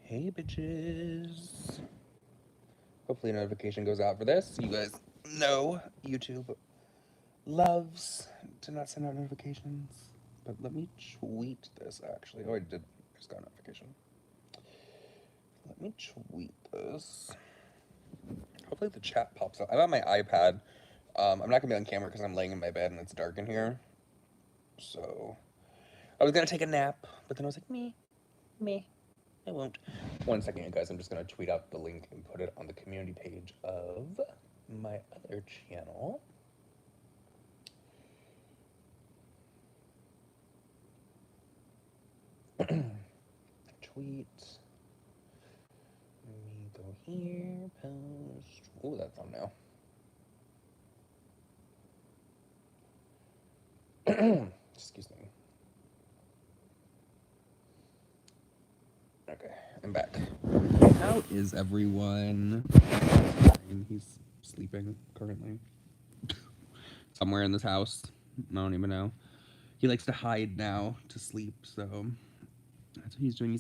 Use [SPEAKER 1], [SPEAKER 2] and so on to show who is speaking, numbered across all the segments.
[SPEAKER 1] Hey, bitches. Hopefully, a notification goes out for this. You guys know YouTube loves to not send out notifications. But let me tweet this actually. Oh, I did. Just got a notification. Let me tweet this. Hopefully, the chat pops up. I'm on my iPad. I'm not gonna be on camera because I'm laying in my bed and it's dark in here. So I was gonna take a nap, but then I was like, me, I won't. 1 second, you guys. I'm just gonna tweet out the link and put it on the community page of my other channel. Tweet. Let me go here. Post. Oh, that thumbnail. Excuse me. Okay, I'm back. How is everyone? He's sleeping currently. Somewhere in this house. I don't even know. He likes to hide now to sleep, so that's what he's doing.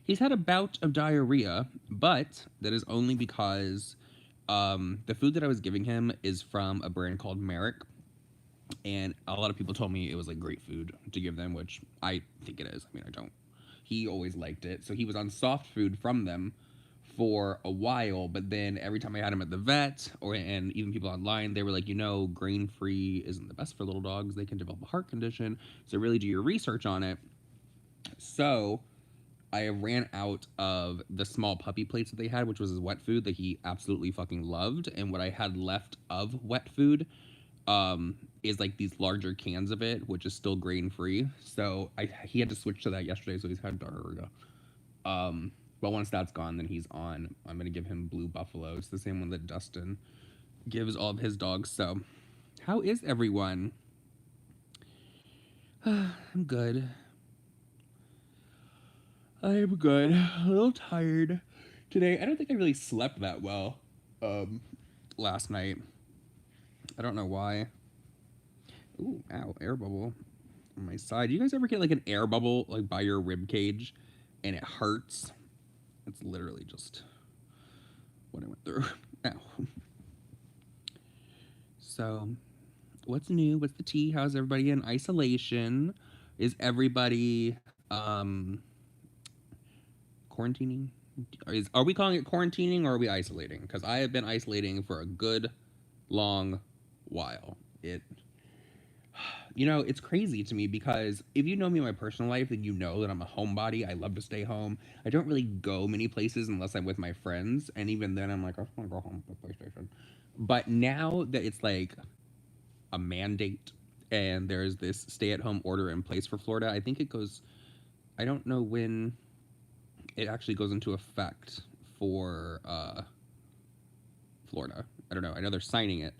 [SPEAKER 1] He's had a bout of diarrhea, but that is only because the food that I was giving him is from a brand called Merrick, and a lot of people told me it was like great food to give them, which I think it is. I mean, I don't. He always liked it, so he was on soft food from them for a while, but then every time I had him at the vet and even people online, they were like, grain free isn't the best for little dogs. They can develop a heart condition, so really do your research on it. So I ran out of the small puppy plates that they had, which was his wet food that he absolutely fucking loved. And what I had left of wet food is like these larger cans of it, which is still grain free. So he had to switch to that yesterday, so he's had diarrhea. But once that's gone, then he's on. I'm gonna give him Blue Buffalo. It's the same one that Dustin gives all of his dogs. So, how is everyone? I'm good. I'm good. A little tired today. I don't think I really slept that well last night. I don't know why. Ooh, ow, air bubble on my side. You guys ever get like an air bubble like by your rib cage and it hurts? It's literally just what I went through. Ow. So, what's new? What's the tea? How's everybody in isolation? Is everybody quarantining? Are we calling it quarantining or are we isolating? Because I have been isolating for a good long while. It's crazy to me because if you know me in my personal life, then you know that I'm a homebody. I love to stay home. I don't really go many places unless I'm with my friends, and even then, I'm like, I just want to go home to PlayStation. But now that it's like a mandate and there's this stay-at-home order in place for Florida, I think it goes. I don't know when it actually goes into effect for Florida. I don't know. I know they're signing it,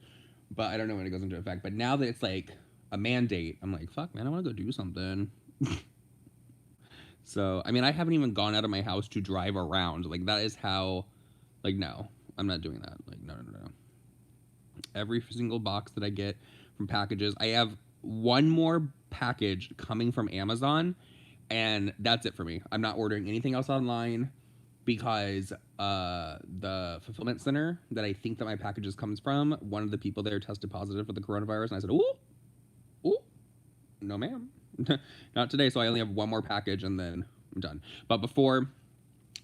[SPEAKER 1] but I don't know when it goes into effect. But now that it's like a mandate, I'm like, fuck, man, I want to go do something. So, I mean, I haven't even gone out of my house to drive around. Like, that is how, like, no, I'm not doing that. Like, no. Every single box that I get from packages, I have one more package coming from Amazon, and that's it for me. I'm not ordering anything else online because the fulfillment center that I think that my packages comes from, one of the people there tested positive for the coronavirus, and I said, ooh, no ma'am, not today. So I only have one more package, and then I'm done. But before,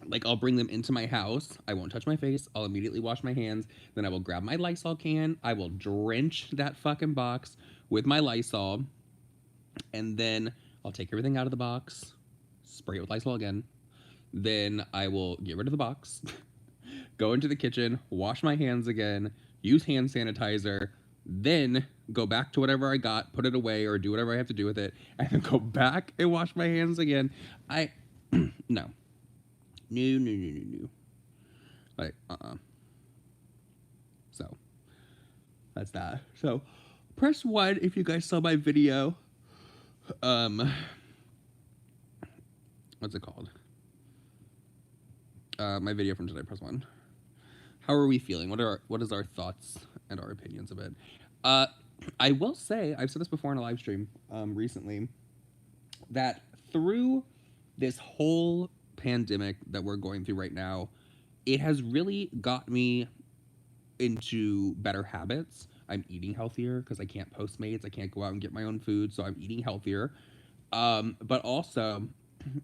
[SPEAKER 1] like, I'll bring them into my house. I won't touch my face. I'll immediately wash my hands. Then I will grab my Lysol can. I will drench that fucking box with my Lysol, and then I'll take everything out of the box, spray it with Lysol again. Then I will get rid of the box, go into the kitchen, wash my hands again, use hand sanitizer, then go back to whatever I got, put it away, or do whatever I have to do with it, and then go back and wash my hands again. No. No. Like, So, that's that. So, press 1 if you guys saw my video. What's it called? My video from today, press 1. How are we feeling? What is our thoughts and our opinions of it? I will say, I've said this before in a live stream recently, that through this whole pandemic that we're going through right now, it has really got me into better habits. I'm eating healthier because I can't Postmates. I can't go out and get my own food, so I'm eating healthier. But also,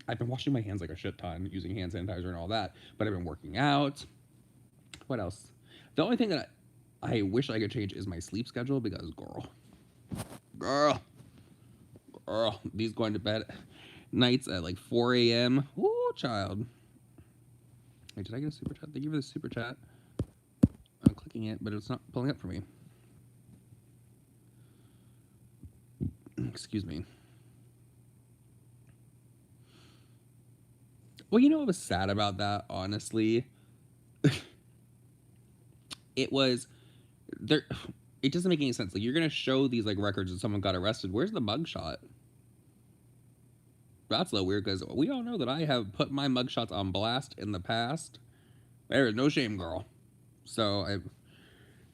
[SPEAKER 1] I've been washing my hands like a shit ton, using hand sanitizer and all that. But I've been working out. What else? The only thing that I wish I could change is my sleep schedule because, girl, these going to bed nights at like 4 a.m. Ooh, child. Wait, did I get a super chat? Thank you for the super chat. I'm clicking it, but it's not pulling up for me. Excuse me. Well, you know what was sad about that, honestly? It was there. It doesn't make any sense. Like, you're gonna show these like records that someone got arrested. Where's the mugshot? That's a little weird because we all know that I have put my mugshots on blast in the past. There is no shame, girl. So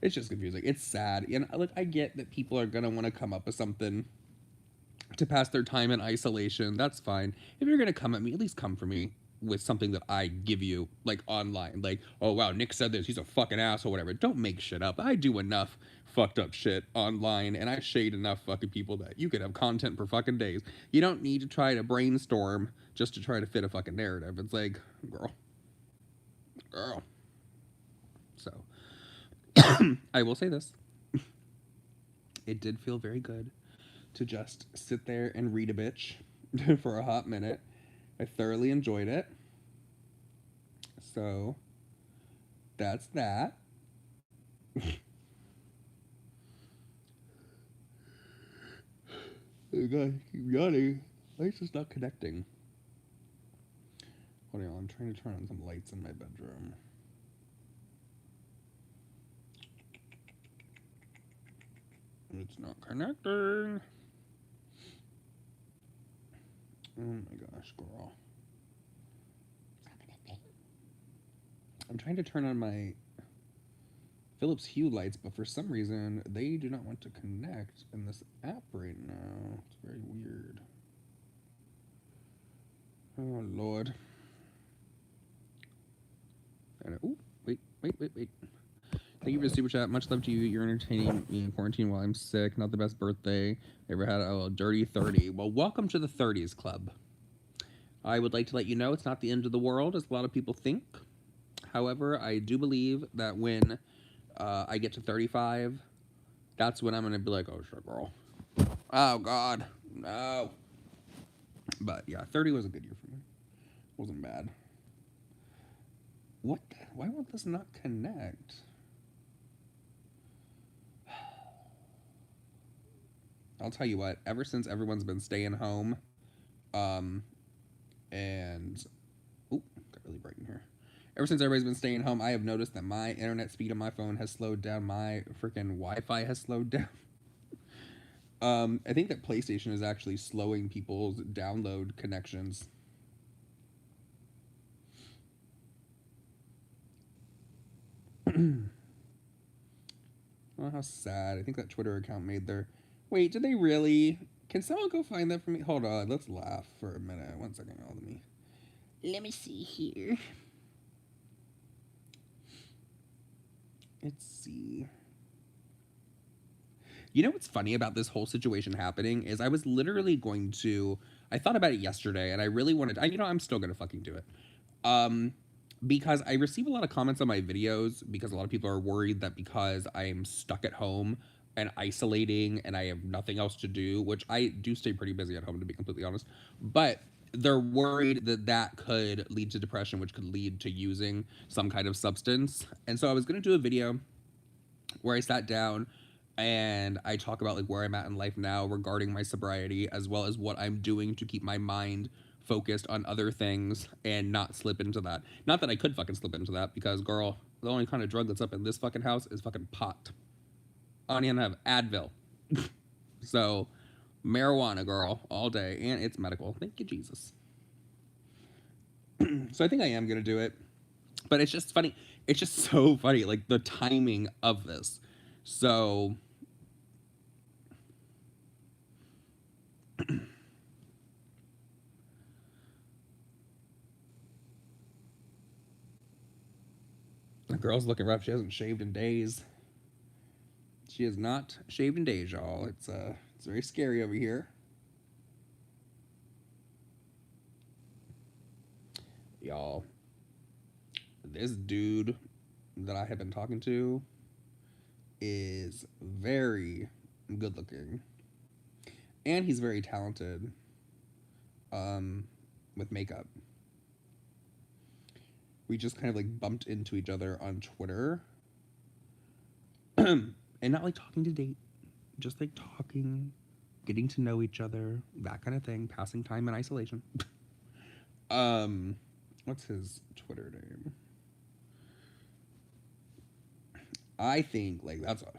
[SPEAKER 1] it's just confusing. It's sad. And like, I get that people are gonna want to come up with something to pass their time in isolation. That's fine. If you're gonna come at me, at least come for me with something that I give you, like online. Like, oh wow, Nick said this, he's a fucking asshole, whatever. Don't make shit up. I do enough fucked up shit online, and I shade enough fucking people that you could have content for fucking days. You don't need to try to brainstorm just to try to fit a fucking narrative. It's like, girl. So I will say this. It did feel very good to just sit there and read a bitch for a hot minute. I thoroughly enjoyed it. So that's that. Oh god, I keep yawning. Why is this not connecting? Hold on, I'm trying to turn on some lights in my bedroom. It's not connecting. Oh my gosh, girl. I'm trying to turn on my Philips Hue lights, but for some reason, they do not want to connect in this app right now. It's very weird. Oh, Lord. Oh, wait. Thank you for the super chat. Much love to you. You're entertaining me in quarantine while I'm sick. Not the best birthday I ever had. Oh, dirty 30. Well, welcome to the 30s club. I would like to let you know it's not the end of the world, as a lot of people think. However, I do believe that when I get to 35, that's when I'm going to be like, oh, shit, girl. Oh, God. No. But, yeah, 30 was a good year for me. Wasn't bad. What? Why won't this not connect? I'll tell you what, ever since everyone's been staying home, and, oh, got really bright in here. Ever since everybody's been staying home, I have noticed that my internet speed on my phone has slowed down. My freaking Wi-Fi has slowed down. I think that PlayStation is actually slowing people's download connections. Oh, how sad. I think that Twitter account made their... Wait, did they really? Can someone go find that for me? Hold on, let's laugh for a minute. 1 second, let me see here. Let's see. You know what's funny about this whole situation happening is I was literally going to... I thought about it yesterday, and I really wanted... I'm still going to fucking do it. Because I receive a lot of comments on my videos because a lot of people are worried that because I'm stuck at home and isolating and I have nothing else to do, which I do stay pretty busy at home, to be completely honest, but they're worried that that could lead to depression, which could lead to using some kind of substance. And so I was going to do a video where I sat down and I talk about like where I'm at in life now regarding my sobriety, as well as what I'm doing to keep my mind focused on other things and not slip into that. Not that I could fucking slip into that, because girl, the only kind of drug that's up in this fucking house is fucking pot. I don't even have Advil. So marijuana, girl, all day, and it's medical. Thank you, Jesus. So I think I am gonna do it, but it's just funny. It's just so funny, like the timing of this. So Girl's looking rough. She hasn't shaved in days. She has not shaved in days, y'all. It's very scary over here. Y'all, this dude that I have been talking to is very good looking. And he's very talented with makeup. We just kind of like bumped into each other on Twitter. And not like talking to date, just like talking, getting to know each other, that kind of thing, passing time in isolation. What's his Twitter name? I think like that's a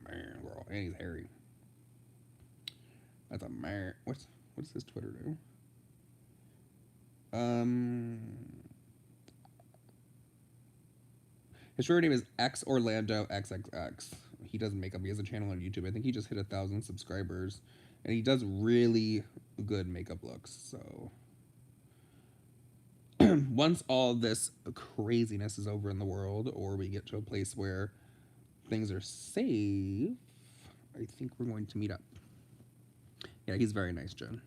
[SPEAKER 1] man, girl, and he's hairy. That's a man. What's his Twitter name? His Twitter name is X Orlando XXX. He does makeup. He has a channel on YouTube. I think he just hit 1,000 subscribers, and he does really good makeup looks. So once all this craziness is over in the world, or we get to a place where things are safe, I think we're going to meet up. Yeah, he's very nice, Jen.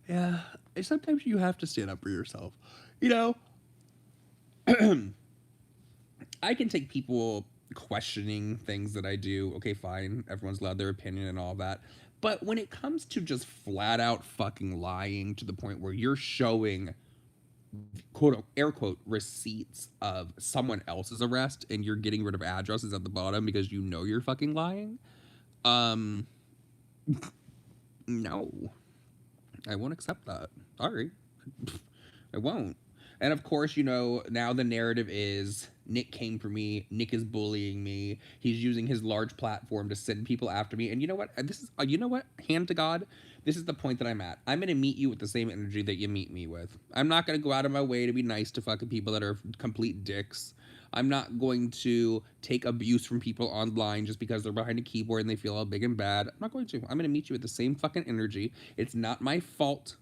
[SPEAKER 1] Yeah, sometimes you have to stand up for yourself. You know, I can take people questioning things that I do. Okay, fine. Everyone's allowed their opinion and all that. But when it comes to just flat out fucking lying to the point where you're showing quote air quote receipts of someone else's arrest and you're getting rid of addresses at the bottom because you know you're fucking lying, no. I won't accept that. Sorry. I won't. And of course, you know, now the narrative is Nick came for me. Nick is bullying me. He's using his large platform to send people after me. And you know what? This is, you know what? Hand to God, this is the point that I'm at. I'm going to meet you with the same energy that you meet me with. I'm not going to go out of my way to be nice to fucking people that are complete dicks. I'm not going to take abuse from people online just because they're behind a keyboard and they feel all big and bad. I'm not going to. I'm going to meet you with the same fucking energy. It's not my fault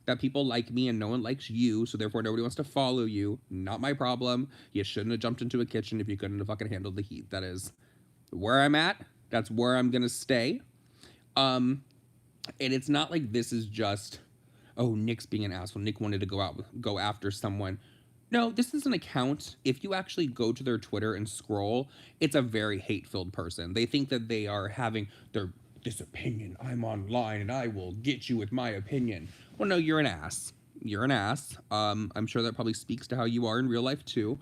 [SPEAKER 1] that people like me and no one likes you, so therefore nobody wants to follow you. Not my problem. You shouldn't have jumped into a kitchen if you couldn't have fucking handled the heat. That is where I'm at. That's where I'm gonna stay. And it's not like this is just, oh, Nick's being an asshole. Nick wanted to go after someone. No, this is an account. If you actually go to their Twitter and scroll, it's a very hate-filled person. They think that they are having this opinion. I'm online and I will get you with my opinion. Well, no, you're an ass. You're an ass. I'm sure that probably speaks to how you are in real life too.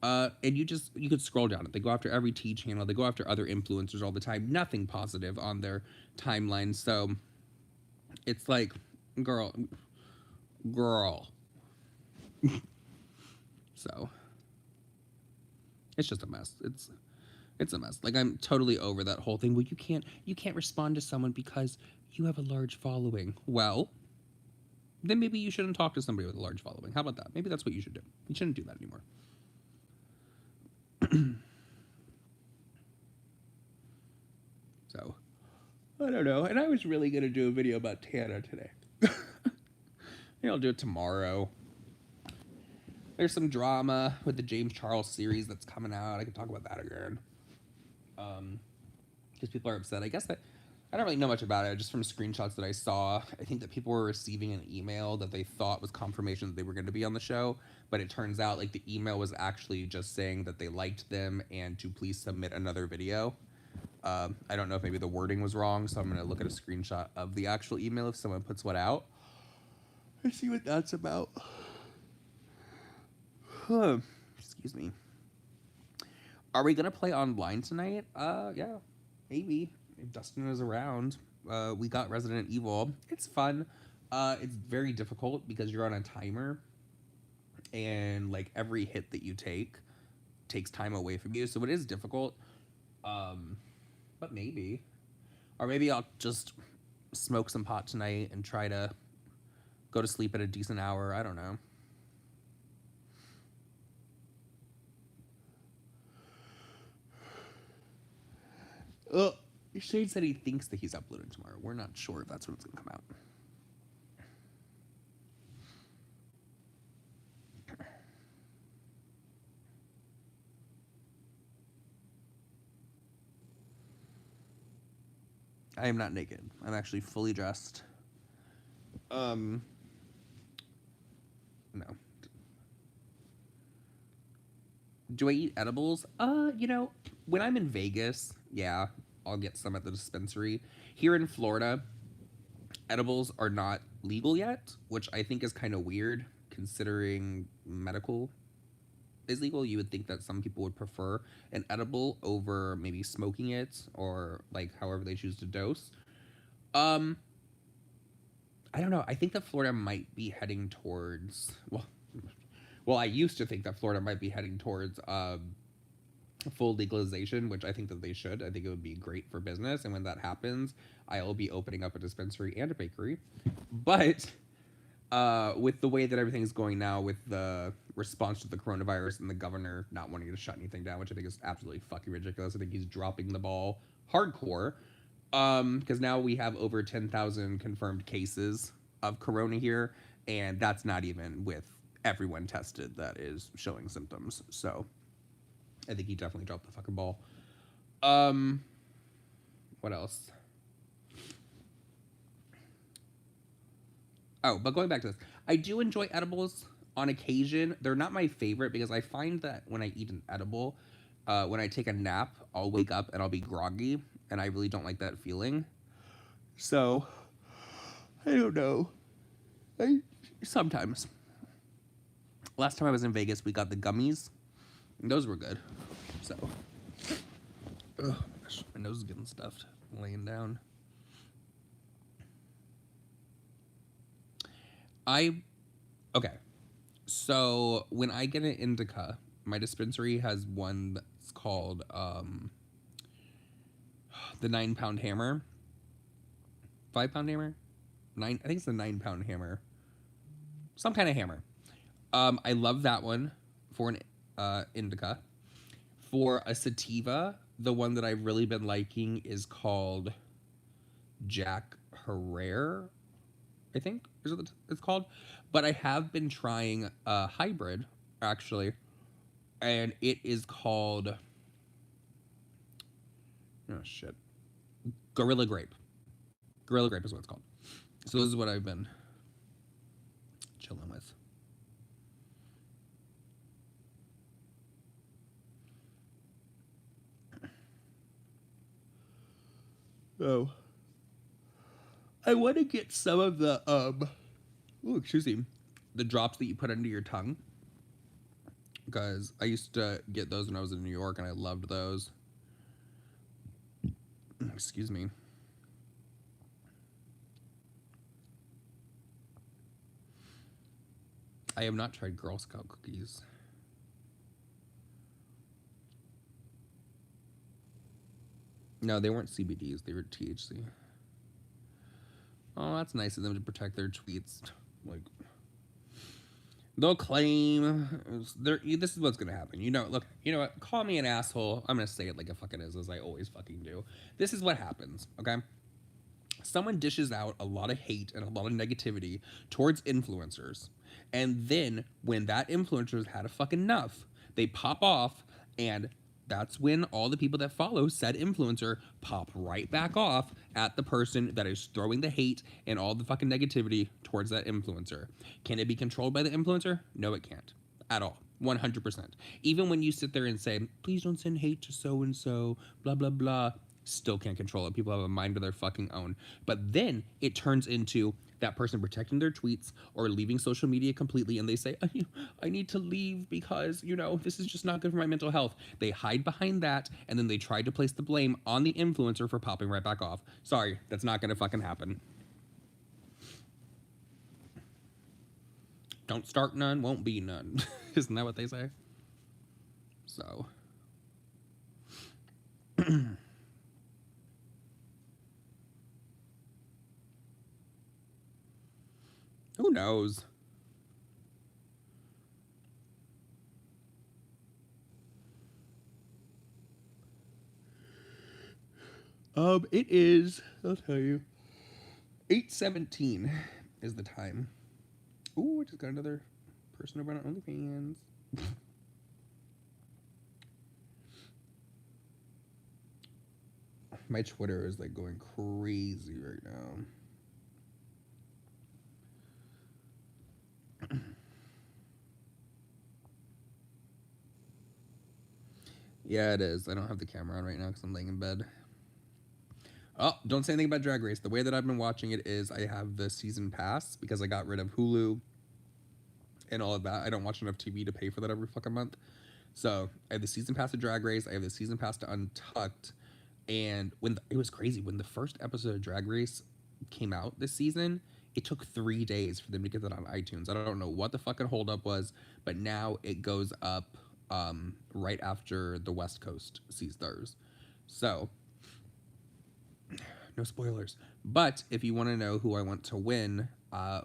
[SPEAKER 1] And you could scroll down it. They go after every T channel. They go after other influencers all the time. Nothing positive on their timeline. So it's like, girl. So it's just a mess. It's a mess. Like, I'm totally over that whole thing. Well, you can't respond to someone because you have a large following. Well, then maybe you shouldn't talk to somebody with a large following. How about that? Maybe that's what you should do. You shouldn't do that anymore. So, I don't know. And I was really going to do a video about Tana today. Maybe I'll do it tomorrow. There's some drama with the James Charles series that's coming out. I can talk about that again. Because people are upset. I guess that I don't really know much about it. Just from screenshots that I saw, I think that people were receiving an email that they thought was confirmation that they were going to be on the show, but it turns out like the email was actually just saying that they liked them and to please submit another video. I don't know if maybe the wording was wrong, so I'm going to look at a screenshot of the actual email if someone puts one out and see what that's about. Excuse me. Are we gonna play online tonight? Yeah, maybe. If Dustin is around. We got Resident Evil. It's fun. It's very difficult because you're on a timer, and like every hit that you take takes time away from you, so it is difficult. But maybe, or maybe I'll just smoke some pot tonight and try to go to sleep at a decent hour. I don't know. Uh, Shade said he thinks that he's uploading tomorrow. We're not sure if that's when it's gonna come out. I am not naked. I'm actually fully dressed. No. Do I eat edibles? When I'm in Vegas, yeah, I'll get some at the dispensary. Here in Florida, edibles are not legal yet, which I think is kind of weird considering medical is legal. You would think that some people would prefer an edible over maybe smoking it or like however they choose to dose. Um, I don't know. I think that Florida might be heading towards I used to think that Florida might be heading towards full legalization, which I think that they should. I think it would be great for business, and when that happens, I will be opening up a dispensary and a bakery. But with the way that everything's going now, with the response to the coronavirus and the governor not wanting to shut anything down, which I think is absolutely fucking ridiculous. I think he's dropping the ball hardcore. Because now we have over 10,000 confirmed cases of corona here, and that's not even with everyone tested that is showing symptoms. So I think he definitely dropped the fucking ball. What else? Oh, but going back to this, I do enjoy edibles on occasion. They're not my favorite because I find that when I eat an edible, when I take a nap, I'll wake up and I'll be groggy, and I really don't like that feeling. So, I don't know. I sometimes. Last time I was in Vegas, we got the gummies. And those were good. So, ugh, my nose is getting stuffed. Laying down. Okay. So when I get an indica, my dispensary has one that's called the 9 pound hammer. 5 pound hammer? I think it's the 9 pound hammer. Some kind of hammer. I love that one for an indica. For a sativa, the one that I've really been liking is called Jack Herrera, I think is what it's called. But I have been trying a hybrid, actually, and it is called, oh shit, Gorilla Grape. Gorilla Grape is what it's called. So this is what I've been chilling with. Oh, I want to get some of the excuse me, the drops that you put under your tongue, because I used to get those when I was in New York and I loved those. Excuse me. I have not tried Girl Scout cookies. No, they weren't CBDs. They were THC. Oh, that's nice of them to protect their tweets. Like, they'll claim this is what's gonna happen. Look, you know what? Call me an asshole. I'm gonna say it like it fucking is, as I always fucking do. This is what happens, okay? Someone dishes out a lot of hate and a lot of negativity towards influencers. And then when that influencer's had a fucking enough, they pop off, and that's when all the people that follow said influencer pop right back off at the person that is throwing the hate and all the fucking negativity towards that influencer. Can it be controlled by the influencer? No, it can't. At all. 100%. Even when you sit there and say, please don't send hate to so and so, blah, blah, blah, still can't control it. People have a mind of their fucking own. But then it turns into that person protecting their tweets or leaving social media completely, and they say, I need to leave because, this is just not good for my mental health. They hide behind that, and then they try to place the blame on the influencer for popping right back off. Sorry, that's not gonna fucking happen. Don't start none, won't be none. Isn't that what they say? So. Who knows? It is. I'll tell you. 8:17 is the time. Ooh, I just got another person over on OnlyFans. My Twitter is like going crazy right now. Yeah, it is. I don't have the camera on right now because I'm laying in bed. Oh, don't say anything about Drag Race. The way that I've been watching it is I have the season pass because I got rid of Hulu and all of that. I don't watch enough TV to pay for that every fucking month. So I have the season pass to Drag Race. I have the season pass to Untucked. And it was crazy when the first episode of Drag Race came out this season, it took 3 days for them to get that on iTunes. I don't know what the fucking holdup was, but now it goes up right after the West Coast sees theirs. So no spoilers. But if you want to know who I want to win,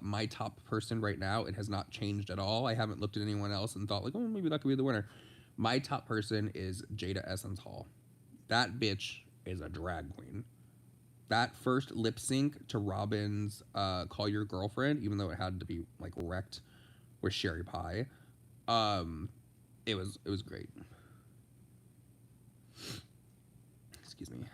[SPEAKER 1] my top person right now, it has not changed at all. I haven't looked at anyone else and thought like, oh, maybe that could be the winner. My top person is Jada Essence Hall. That bitch is a drag queen. That first lip sync to Robin's "Call Your Girlfriend," even though it had to be like wrecked with Sherry Pie, it was great. Excuse me.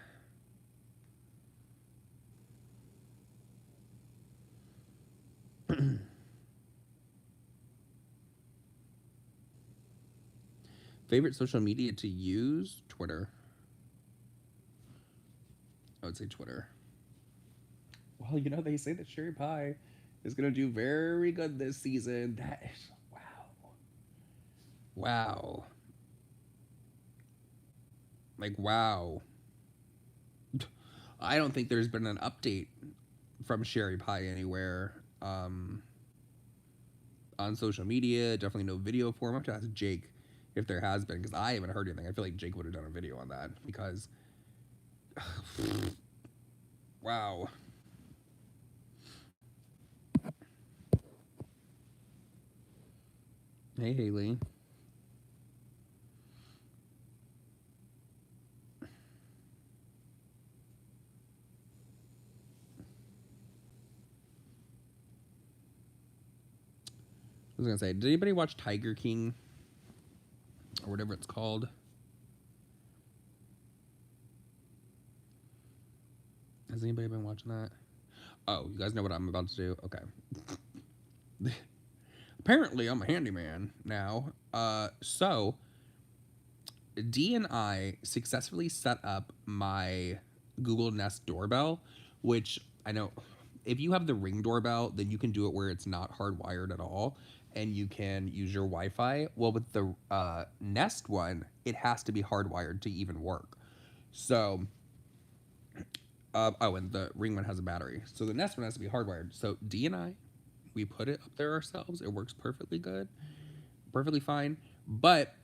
[SPEAKER 1] Favorite social media to use? Twitter. I would say Twitter. Well, you know, they say that Sherry Pie is going to do very good this season. That is, wow. Wow. Like, wow. I don't think there's been an update from Sherry Pie anywhere on social media. Definitely no video form. I have to ask Jake if there has been because I haven't heard anything. I feel like Jake would have done a video on that because, wow. Hey, Haley. I was gonna say, did anybody watch Tiger King or whatever it's called? Has anybody been watching that? Oh, you guys know what I'm about to do? Okay. Apparently, I'm a handyman now. So D and I successfully set up my Google Nest doorbell, which I know if you have the Ring doorbell, then you can do it where it's not hardwired at all and you can use your Wi-Fi. Well, with the Nest one, it has to be hardwired to even work. So, oh, and the Ring one has a battery. So the Nest one has to be hardwired. So D and I, we put it up there ourselves. It works perfectly good, perfectly fine. But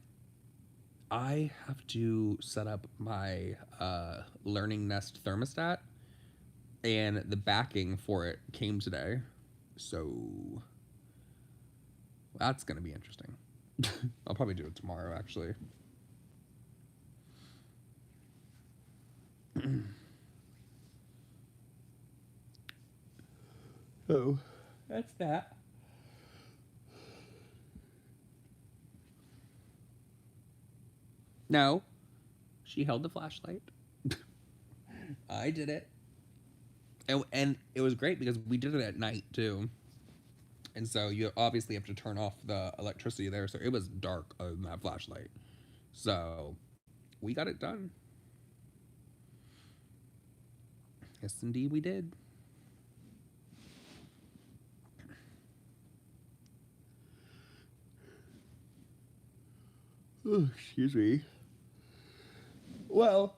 [SPEAKER 1] I have to set up my Learning Nest thermostat, and the backing for it came today. So that's going to be interesting. I'll probably do it tomorrow, actually. Oh, that's that. No, she held the flashlight. I did it. And it was great because we did it at night too. And so you obviously have to turn off the electricity there. So it was dark on that flashlight. So we got it done. Yes, indeed, we did. Oh, excuse me. Well,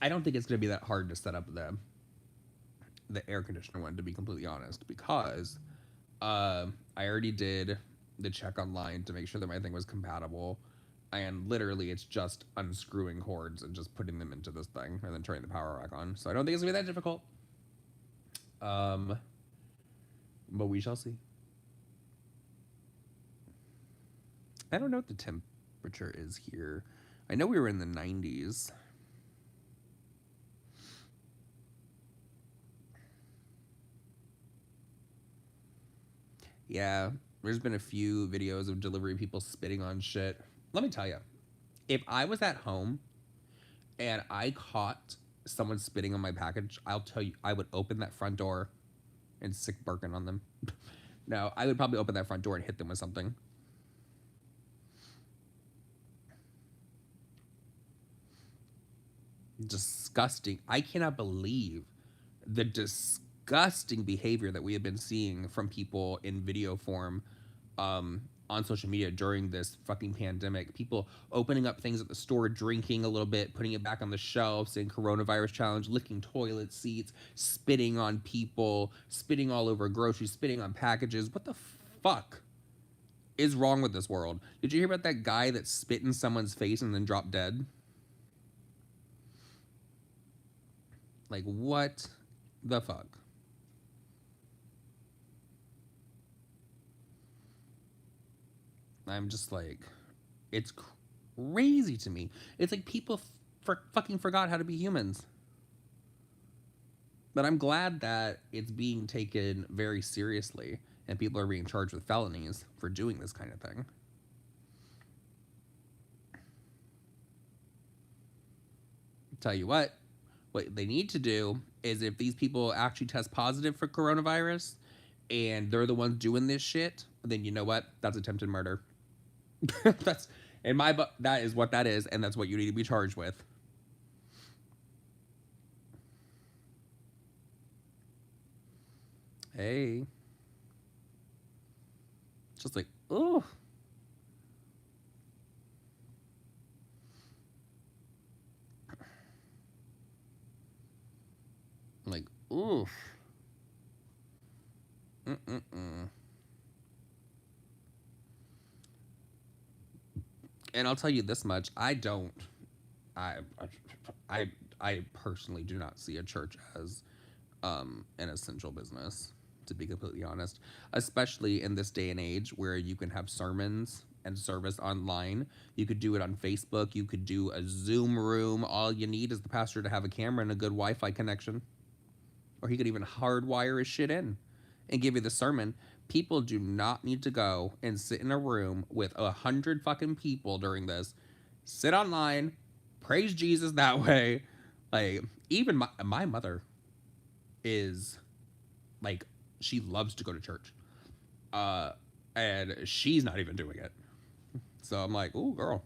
[SPEAKER 1] I don't think it's going to be that hard to set up the air conditioner one, to be completely honest, because I already did the check online to make sure that my thing was compatible. And literally, it's just unscrewing cords and just putting them into this thing and then turning the power back on. So I don't think it's gonna be that difficult. But we shall see. I don't know what the temperature is here. I know we were in the 90s. Yeah, there's been a few videos of delivery people spitting on shit. Let me tell you, if I was at home and I caught someone spitting on my package, I'll tell you, I would open that front door and sick Birkin on them. No, I would probably open that front door and hit them with something. Disgusting. I cannot believe the disgusting behavior that we have been seeing from people in video form on social media during this fucking pandemic. People opening up things at the store, drinking a little bit, putting it back on the shelf, saying coronavirus challenge, licking toilet seats, spitting on people, spitting all over groceries, spitting on packages. What the fuck is wrong with this world? Did you hear about that guy that spit in someone's face and then dropped dead? Like, what the fuck? I'm just like, it's crazy to me. It's like people fucking forgot how to be humans. But I'm glad that it's being taken very seriously and people are being charged with felonies for doing this kind of thing. Tell you what they need to do is if these people actually test positive for coronavirus and they're the ones doing this shit, then you know what? That's attempted murder. That's in my book. That is what that is, and that's what you need to be charged with. Hey, just like, oh, like, oof. Mm-mm-mm. And I'll tell you this much: I, I, I personally do not see a church as an essential business. To be completely honest, especially in this day and age where you can have sermons and service online, you could do it on Facebook. You could do a Zoom room. All you need is the pastor to have a camera and a good Wi-Fi connection, or he could even hardwire his shit in and give you the sermon. People do not need to go and sit in a room with 100 fucking people during this. Sit online, praise Jesus that way. Like even my mother is like she loves to go to church, uh, and she's not even doing it. So I'm like, ooh, girl.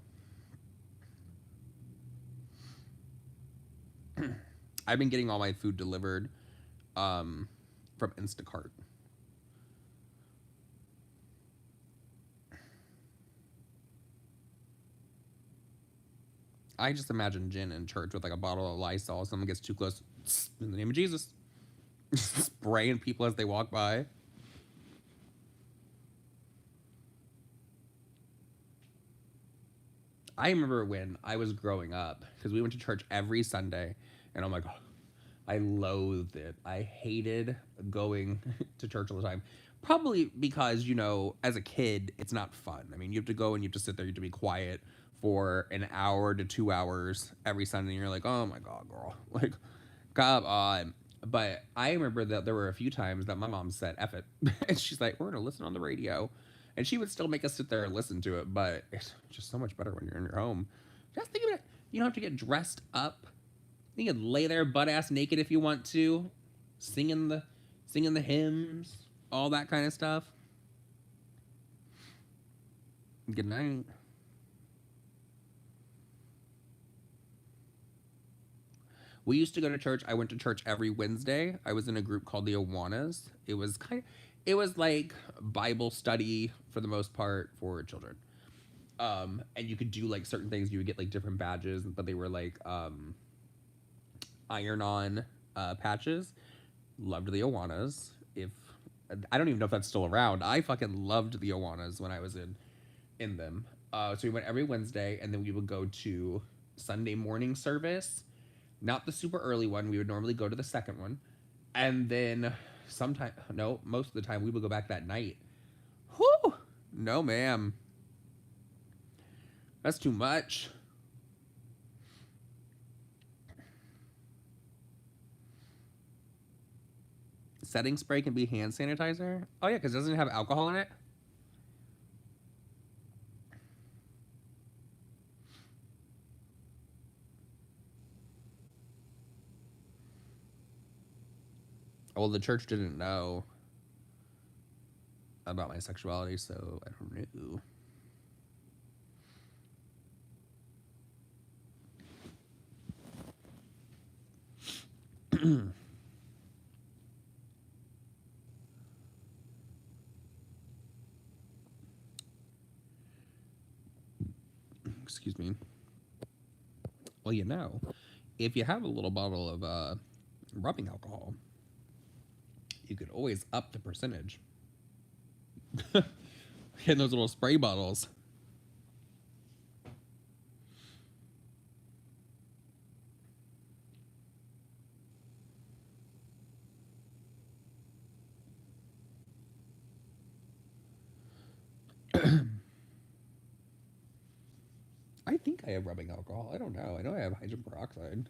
[SPEAKER 1] I've been getting all my food delivered um, from Instacart. I just imagine Jen in church with like a bottle of Lysol. Someone gets too close. In the name of Jesus, spraying people as they walk by. I remember when I was growing up because we went to church every Sunday, and oh my god, I loathed it. I hated going to church all the time. Probably because, as a kid, it's not fun. I mean, you have to go and you have to sit there, you have to be quiet for an hour to 2 hours every Sunday, and you're like, oh my God, girl. Like, come on. But I remember that there were a few times that my mom said, F it. And she's like, we're going to listen on the radio. And she would still make us sit there and listen to it, but it's just so much better when you're in your home. Just think of it. You don't have to get dressed up. You can lay there butt ass naked if you want to, singing the hymns, all that kind of stuff. Good night. We used to go to church. I went to church every Wednesday. I was in a group called the Awanas. It was like Bible study for the most part for children. And you could do like certain things. You would get like different badges, but they were like iron-on patches. Loved the Awanas. If I don't even know if that's still around. I fucking loved the Awanas when I was in them. So we went every Wednesday, and then we would go to Sunday morning service. Not the super early one. We would normally go to the second one, and then sometime no, most of the time we would go back that night. Whew! No, ma'am. That's too much. Setting spray can be hand sanitizer. Oh yeah, because doesn't it have alcohol in it? Well, the church didn't know about my sexuality, so I don't know. Excuse me. Well, you know, if you have a little bottle of rubbing alcohol, you could always up the percentage. In those little spray bottles. I think I have rubbing alcohol. I don't know. I know I have hydrogen peroxide.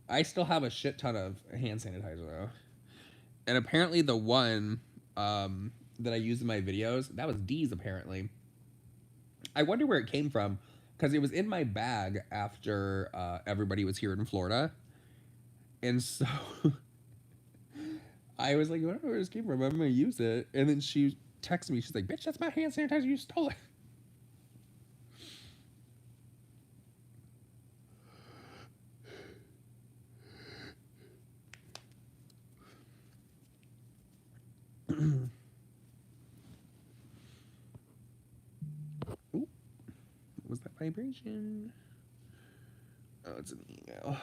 [SPEAKER 1] I still have a shit ton of hand sanitizer though. And apparently the one that I use in my videos, that was D's apparently. I wonder where it came from because it was in my bag after everybody was here in Florida. And so I was like, I don't know where this came from. I'm going to use it. And then she texted me. She's like, bitch, that's my hand sanitizer. You stole it. Ooh, what was that vibration? Oh, it's an email.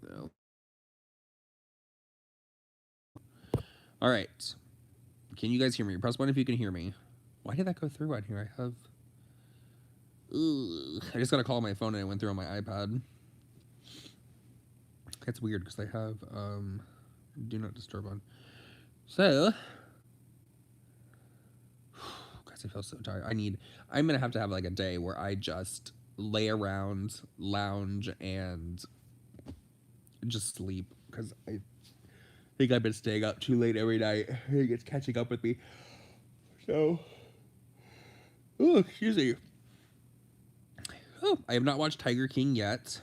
[SPEAKER 1] No. All right. Can you guys hear me? Press 1 if you can hear me. Why did that go through on here? I have... Ugh. I just got a call on my phone and it went through on my iPad. It's weird because I have do not disturb on. So, guys, I feel so tired. I'm gonna have to have like a day where I just lay around, lounge, and just sleep because I think I've been staying up too late every night. I think it's catching up with me. So, oh, excuse me. Oh, I have not watched Tiger King yet.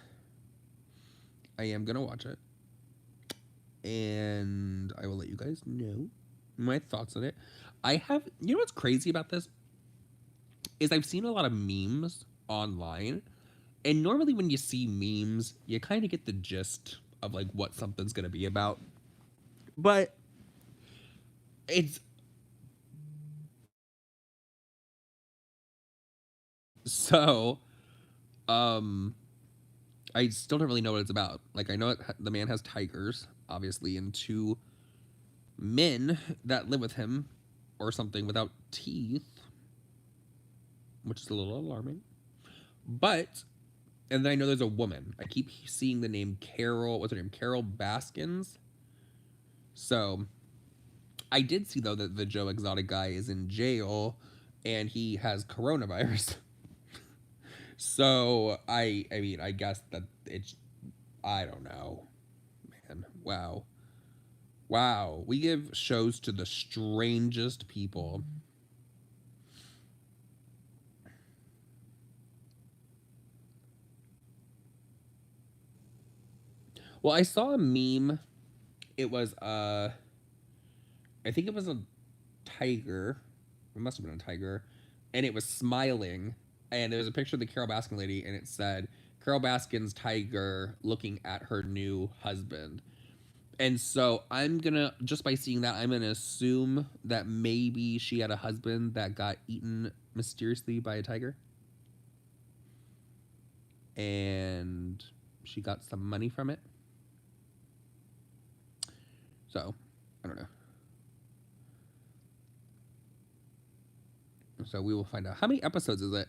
[SPEAKER 1] I am gonna watch it, and I will let you guys know my thoughts on it. I have, you know what's crazy about this is I've seen a lot of memes online, and normally when you see memes, you kind of get the gist of like what something's gonna be about, but it's so I still don't really know what it's about. Like I know the man has tigers, obviously, and 2 men that live with him or something without teeth, which is a little alarming. But, and then I know there's a woman. I keep seeing the name Carol. What's her name? Carol Baskins. So, I did see though that the Joe Exotic guy is in jail, and he has coronavirus. So I mean, I guess that it's, I don't know, man. Wow. Wow. We give shows to the strangest people. Well, I saw a meme. It was I think it was a tiger. It must have been a tiger, and it was smiling. And there was a picture of the Carol Baskin lady, and it said Carol Baskin's tiger looking at her new husband. And so I'm gonna, just by seeing that, I'm gonna assume that maybe she had a husband that got eaten mysteriously by a tiger, and she got some money from it. So I don't know. So we will find out. How many episodes is it?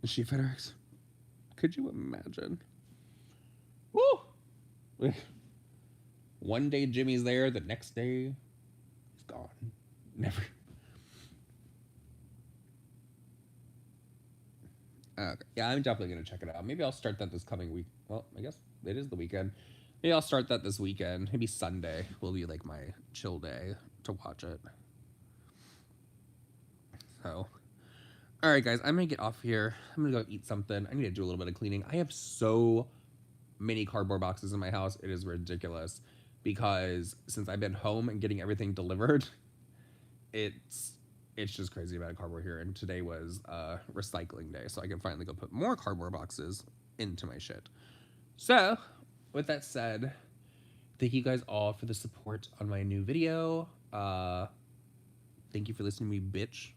[SPEAKER 1] Is she FedEx? Could you imagine? One day Jimmy's there, the next day he's gone. Never. Okay. Yeah, I'm definitely gonna check it out. Maybe I'll start that this coming week. Well, I guess it is the weekend. Maybe I'll start that this weekend. Maybe Sunday will be like my chill day to watch it. So, all right, guys, I'm gonna get off here. I'm gonna go eat something. I need to do a little bit of cleaning. I have so many cardboard boxes in my house. It is ridiculous because since I've been home and getting everything delivered, it's it's just crazy about cardboard here. And today was recycling day, so I can finally go put more cardboard boxes into my shit. So, with that said, thank you guys all for the support on my new video. Thank you for listening to me bitch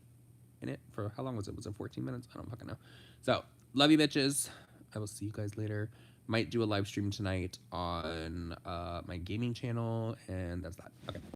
[SPEAKER 1] in it for how long was it? Was it 14 minutes? I don't fucking know. So, love you bitches. I will see you guys later. Might do a live stream tonight on my gaming channel, and that's that. Okay.